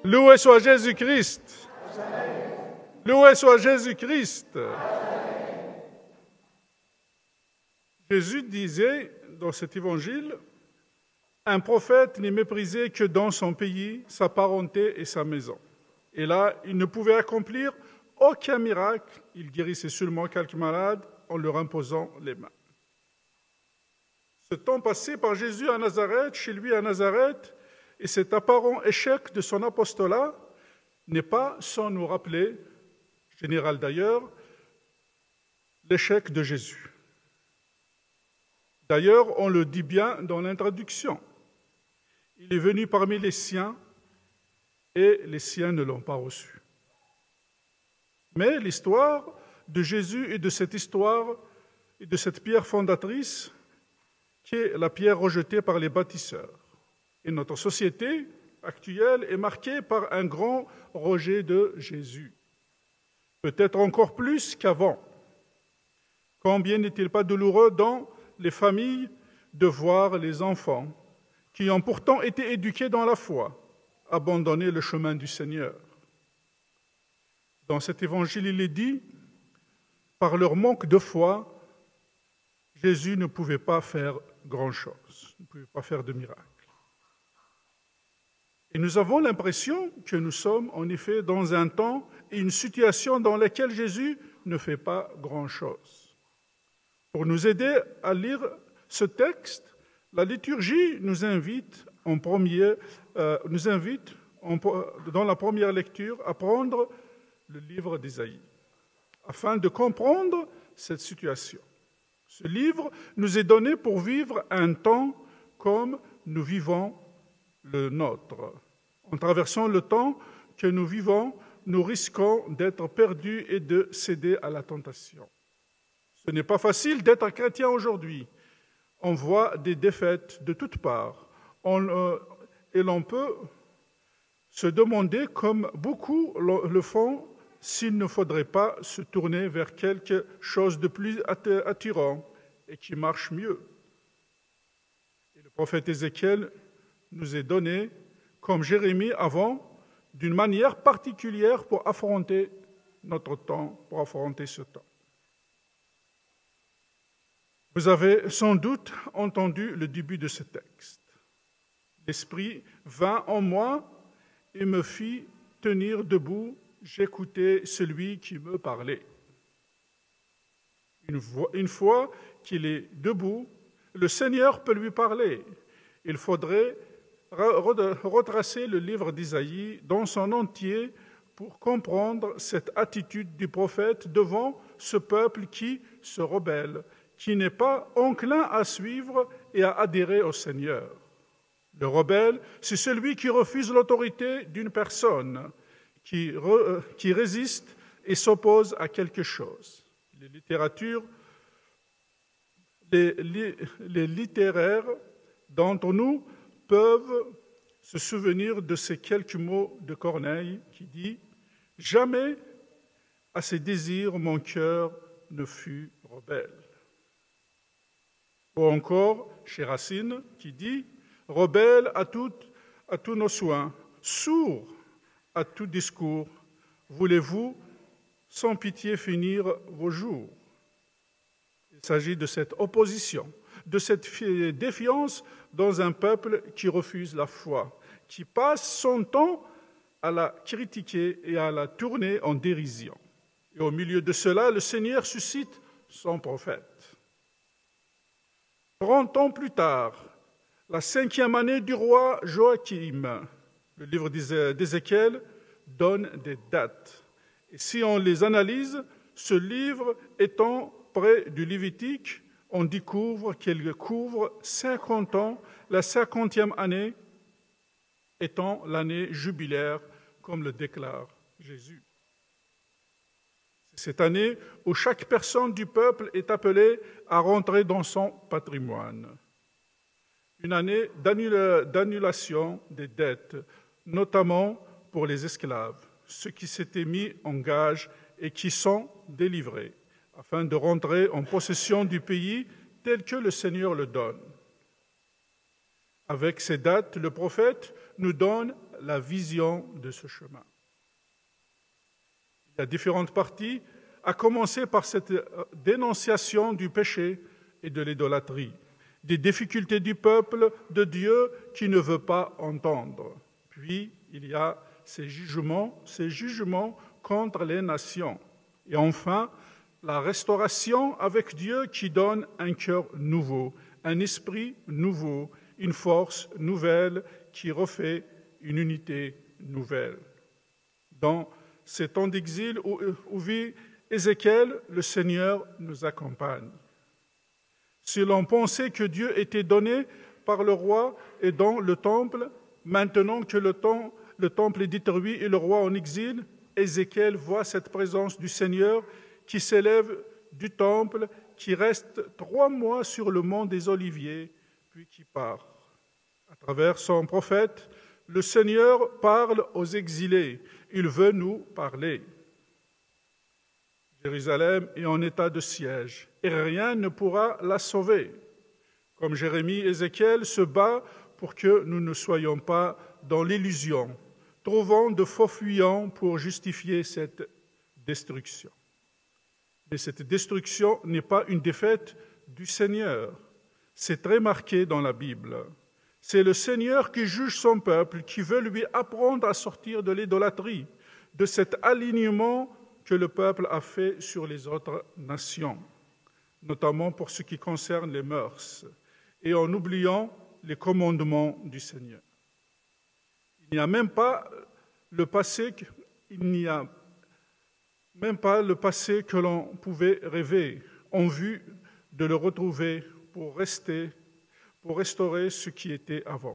Loué soit Jésus-Christ. Loué soit Jésus-Christ. Jésus disait dans cet évangile, « Un prophète n'est méprisé que dans son pays, sa parenté et sa maison. » Et là, il ne pouvait accomplir aucun miracle. Il guérissait seulement quelques malades en leur imposant les mains. Ce temps passé par Jésus à Nazareth, chez lui à Nazareth, et cet apparent échec de son apostolat n'est pas sans nous rappeler, général d'ailleurs, l'échec de Jésus. D'ailleurs, on le dit bien dans l'introduction. Il est venu parmi les siens et les siens ne l'ont pas reçu. Mais l'histoire de Jésus et de cette histoire et de cette pierre fondatrice qui est la pierre rejetée par les bâtisseurs. Et notre société actuelle est marquée par un grand rejet de Jésus. Peut-être encore plus qu'avant. Combien n'est-il pas douloureux dans les familles de voir les enfants qui ont pourtant été éduqués dans la foi, abandonner le chemin du Seigneur. Dans cet évangile, il est dit, par leur manque de foi, Jésus ne pouvait pas faire grand-chose, ne pouvait pas faire de miracle. Et nous avons l'impression que nous sommes en effet dans un temps et une situation dans laquelle Jésus ne fait pas grand-chose. Pour nous aider à lire ce texte, la liturgie nous invite, dans la première lecture à prendre le livre d'Ésaïe, afin de comprendre cette situation. Ce livre nous est donné pour vivre un temps comme nous vivons le nôtre. En traversant le temps que nous vivons, nous risquons d'être perdus et de céder à la tentation. Ce n'est pas facile d'être chrétien aujourd'hui. On voit des défaites de toutes parts. Et l'on peut se demander, comme beaucoup le font, s'il ne faudrait pas se tourner vers quelque chose de plus attirant et qui marche mieux. Et le prophète Ézéchiel nous est donné, comme Jérémie avant, d'une manière particulière pour affronter notre temps, pour affronter ce temps. Vous avez sans doute entendu le début de ce texte. L'Esprit vint en moi et me fit tenir debout. J'écoutais celui qui me parlait. Une fois qu'il est debout, le Seigneur peut lui parler. Il faudrait retracer le livre d'Ésaïe dans son entier pour comprendre cette attitude du prophète devant ce peuple qui se rebelle, qui n'est pas enclin à suivre et à adhérer au Seigneur. Le rebelle, c'est celui qui refuse l'autorité d'une personne, qui résiste et s'oppose à quelque chose. Les littéraires d'entre nous peuvent se souvenir de ces quelques mots de Corneille qui dit « Jamais à ses désirs mon cœur ne fut rebelle ». Ou encore chez Racine qui dit « Rebelle à tous nos soins, sourd à tout discours, voulez-vous sans pitié finir vos jours ?» Il s'agit de cette opposition, de cette défiance dans un peuple qui refuse la foi, qui passe son temps à la critiquer et à la tourner en dérision. Et au milieu de cela, le Seigneur suscite son prophète. 30 ans plus tard, la 5e année du roi Joachim, le livre d'Ézéchiel donne des dates. Et si on les analyse, ce livre étant près du Lévitique, on découvre qu'il couvre 50 ans, la 50e année étant l'année jubilaire, comme le déclare Jésus. C'est cette année où chaque personne du peuple est appelée à rentrer dans son patrimoine. Une année d'annulation des dettes, notamment pour les esclaves, ceux qui s'étaient mis en gage et qui sont délivrés, afin de rentrer en possession du pays tel que le Seigneur le donne. Avec ces dates, le prophète nous donne la vision de ce chemin. Il y a différentes parties, à commencer par cette dénonciation du péché et de l'idolâtrie, des difficultés du peuple de Dieu qui ne veut pas entendre. Puis, il y a ces jugements contre les nations. Et enfin, la restauration avec Dieu qui donne un cœur nouveau, un esprit nouveau, une force nouvelle qui refait une unité nouvelle. Dans ces temps d'exil où vit Ézéchiel, le Seigneur nous accompagne. Si l'on pensait que Dieu était donné par le roi et dans le temple, maintenant que le temple est détruit et le roi en exil, Ézéchiel voit cette présence du Seigneur qui s'élève du temple, qui reste 3 mois sur le mont des Oliviers, puis qui part. À travers son prophète, le Seigneur parle aux exilés. Il veut nous parler. Jérusalem est en état de siège et rien ne pourra la sauver. Comme Jérémie, Ézéchiel se bat pour que nous ne soyons pas dans l'illusion, trouvant de faux fuyants pour justifier cette destruction. Mais cette destruction n'est pas une défaite du Seigneur. C'est très marqué dans la Bible. C'est le Seigneur qui juge son peuple, qui veut lui apprendre à sortir de l'idolâtrie, de cet alignement que le peuple a fait sur les autres nations, notamment pour ce qui concerne les mœurs, et en oubliant les commandements du Seigneur. Il n'y a même pas le passé que l'on pouvait rêver en vue de le retrouver pour restaurer ce qui était avant.